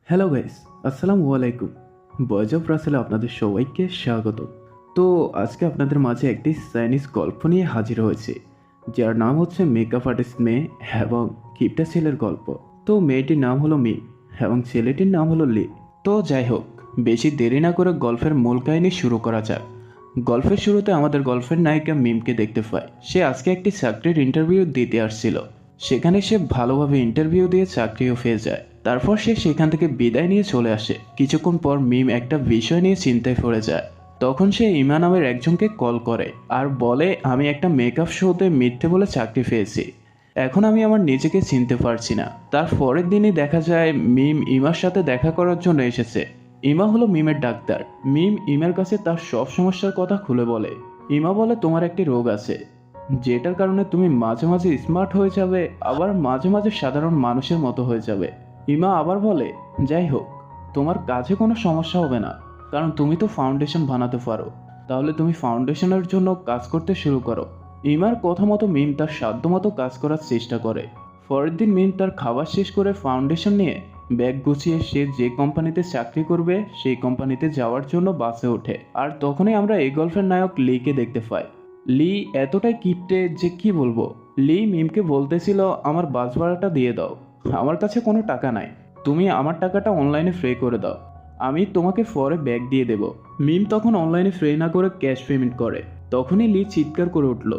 Hello guys, আসসালামু আলাইকুম। Boys of রাসেলে আপনাদের সবাইকে স্বাগত। তো আজকে আপনাদের মাঝে একটি চাইনিজ গল্প নিয়ে হাজির হয়েছে, যার নাম হচ্ছে মেকআপ আর্টিস্ট মেয়ে এবং কিপটা ছেলের গল্প। তো মেয়েটির নাম হলো মিম এবং ছেলেটির নাম হলো লি। তো যাই হোক, বেশি দেরি না করে গল্পের মূল কাহিনী শুরু করা যাক। গল্পের শুরুতে আমাদের গল্পের নায়িকা মিমকে দেখতে পায়। সে আজকে একটি চাকরির ইন্টারভিউ দিতে আসছিল। সেখানে সে ভালোভাবে ইন্টারভিউ দিয়ে চাকরিও পেয়ে যায়। তারপর সে সেখান থেকে বিদায় নিয়ে চলে আসে। কিছুক্ষণ পর মিম একটা বিষয় নিয়ে চিন্তায় পড়ে যায়। তখন সে ইমা নামের একজনকে কল করে আর বলে, আমি একটা মেকআপ শোতে মিথ্যে বলে চাকরি পেয়েছি। এখন আমি আমার নিজেকে চিনতে পারছি না। তার পরের দিনই দেখা যায় মিম ইমার সাথে দেখা করার জন্য এসেছে। ইমা হলো মিমের ডাক্তার। মিম ইমার কাছে তার সব সমস্যার কথা খুলে বলে। ইমা বলে, তোমার একটি রোগ আছে, যেটার কারণে তুমি মাঝে মাঝে স্মার্ট হয়ে যাবে, আবার মাঝে মাঝে সাধারণ মানুষের মতো হয়ে যাবে। ইমা আবার বলে, যাই হোক, তোমার কাজে কোনো সমস্যা হবে না, কারণ তুমি তো ফাউন্ডেশন বানাতে পারো। তাহলে তুমি ফাউন্ডেশনের জন্য কাজ করতে শুরু করো। ইমার কথা মতো মিম তার সাধ্যমতো কাজ করার চেষ্টা করে। পরের দিন মিম তার খাবার শেষ করে ফাউন্ডেশন নিয়ে ব্যাগ গুছিয়ে সে যে কোম্পানিতে চাকরি করবে সেই কোম্পানিতে যাওয়ার জন্য বাসে ওঠে। আর তখনই আমরা এই গল্পের নায়ক লিকে দেখতে পাই। লি এতটাই কিপটে যে কি বলবো। লি মিমকে বলতেছিল, আমার বাস ভাড়াটা দিয়ে দাও, আমার কাছে কোনো টাকা নাই, তুমি আমার টাকাটা অনলাইনে পে করে দাও, আমি তোমাকে পরে ব্যাগ দিয়ে দেব। মিম তখন অনলাইনে পে না করে ক্যাশ পেমেন্ট করে। তখনই লি চিৎকার করে উঠল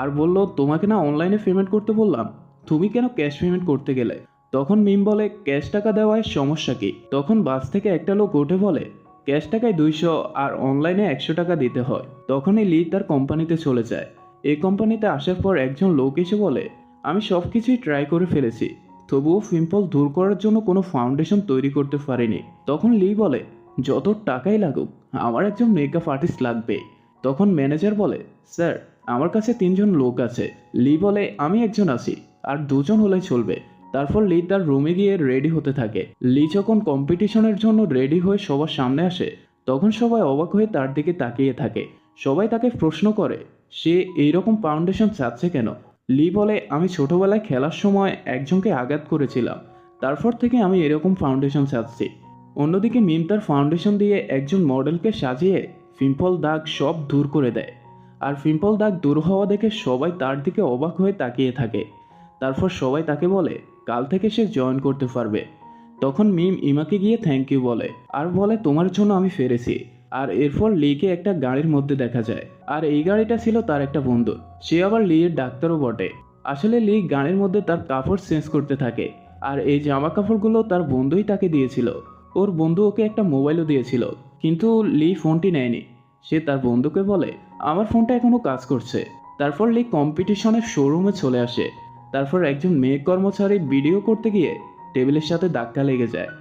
আর বলল, তোমাকে না অনলাইনে পেমেন্ট করতে বললাম, তুমি কেন ক্যাশ পেমেন্ট করতে গেলে? তখন মিম বলে, ক্যাশ টাকা দেওয়ায় সমস্যা কি? তখন বাস থেকে একটা লোক উঠে বলে, ক্যাশ টাকায় 200 আর অনলাইনে 100 টাকা দিতে হয়। তখনই লি তার কোম্পানিতে চলে যায়। এই কোম্পানিতে আসার পর একজন লোক এসে বলে, আমি সব কিছুই ট্রাই করে ফেলেছি, তবুও পিম্পল দূর করার জন্য কোনো ফাউন্ডেশন তৈরি করতে পারিনি। তখন লি বলে, যত টাকাই লাগুক, আমার একজন মেকআপ আর্টিস্ট লাগবে। তখন ম্যানেজার বলে, স্যার, আমার কাছে 3জন লোক আছে। লি বলে, আমি একজন আছি, আর 2জন হলেই চলবে। তারপর লি তার রুমে গিয়ে রেডি হতে থাকে। লি যখন কম্পিটিশনের জন্য রেডি হয়ে সবার সামনে আসে, তখন সবাই অবাক হয়ে তার দিকে তাকিয়ে থাকে। সবাই তাকে প্রশ্ন করে, সে এইরকম ফাউন্ডেশন চাচ্ছে কেন? লি বলে, আমি ছোটবেলায় খেলার সময় একজনকে আঘাত করেছিলাম, তারপর থেকে আমি এরকম ফাউন্ডেশন চাচ্ছি। অন্যদিকে মিম তার ফাউন্ডেশন দিয়ে একজন মডেলকে সাজিয়ে পিম্পল দাগ সব দূর করে দেয়। আর পিম্পল দাগ দূর হওয়া দেখে সবাই তার দিকে অবাক হয়ে তাকিয়ে থাকে। তারপর সবাই তাকে বলে, কাল থেকে সে জয়েন করতে পারবে। তখন মিম ইমাকে গিয়ে থ্যাংক ইউ বলে আর বলে, তোমার জন্য আমি ফেরেছি। আর এরপর লিকে একটা গাড়ির মধ্যে দেখা যায়, আর এই গাড়িটা ছিল তার একটা বন্ধু। সে আবার লি এর ডাক্তারও বটে। আসলে লি গাড়ির মধ্যে তার কাপড় চেঞ্জ করতে থাকে, আর এই জামা কাপড়গুলো তার বন্ধুই তাকে দিয়েছিল। ওর বন্ধু ওকে একটা মোবাইলও দিয়েছিল, কিন্তু লি ফোনটি নেয়নি। সে তার বন্ধুকে বলে, আমার ফোনটা এখনো কাজ করছে। তারপর লি কম্পিটিশনের শোরুমে চলে আসে। তারপর একজন মেয়ে কর্মচারী ভিডিও করতে গিয়ে টেবিলের সাথে ধাক্কা লেগে যায়,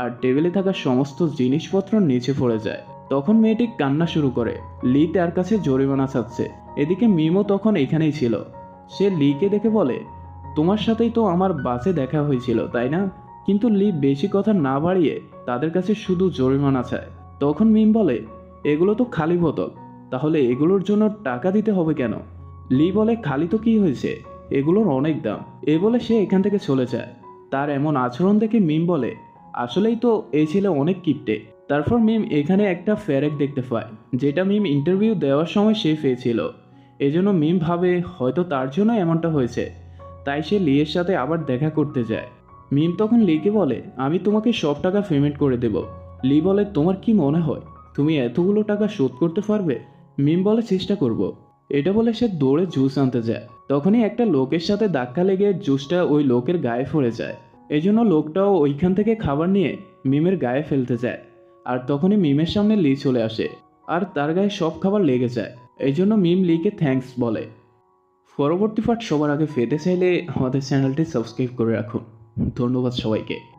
আর টেবিলে থাকা সমস্ত জিনিসপত্র নিচে পড়ে যায়। তখন মেয়েটি কান্না শুরু করে। লি তার কাছে জরিমানা চাচ্ছে। এদিকে মিমও তখন এখানেই ছিল। সে লিকে দেখে বলে, তোমার সাথেই তো আমার বাসে দেখা হয়েছিল, তাই না? কিন্তু লি বেশি কথা না বাড়িয়ে তাদের কাছে শুধু জরিমানা চায়। তখন মিম বলে, এগুলো তো খালি বোতল, তাহলে এগুলোর জন্য টাকা দিতে হবে কেন? লি বলে, খালি তো কি হয়েছে, এগুলোর অনেক দাম। এ বলে সে এখান থেকে চলে যায়। তার এমন আচরণ দেখে মিম বলে, আসলেই তো এই ছেলে অনেক কিপটে। তারপর মিম এখানে একটা ফেরেক দেখতে পায়, যেটা মিম ইন্টারভিউ দেওয়ার সময় সে পেয়েছিল। এজন্য মিম ভাবে হয়তো তার জন্য এমনটা হয়েছে, তাই সে লিয়ের সাথে আবার দেখা করতে যায়। মিম তখন লিকে বলে, আমি তোমাকে সব টাকা পেমেন্ট করে দেব। লি বলে, তোমার কি মনে হয় তুমি এতগুলো টাকা শোধ করতে পারবে? মিম বলে, চেষ্টা করব। এটা বলে সে দৌড়ে জুস আনতে যায়। তখনই একটা লোকের সাথে ধাক্কা লেগে জুসটা ওই লোকের গায়ে পড়ে যায়। এই জন্য লোকটাও ওইখান থেকে খাবার নিয়ে মিমের গায়ে ফেলতে যায়। আর তখনই মিমের সামনে লি চলে আসে, আর তার গায়ে সব খাবার লেগে যায়। এই জন্য মিম লিকে থ্যাঙ্কস বলে। পরবর্তী পার্ট সবার আগে পেতে চাইলে আমাদের চ্যানেলটি সাবস্ক্রাইব করে রাখুন। ধন্যবাদ সবাইকে।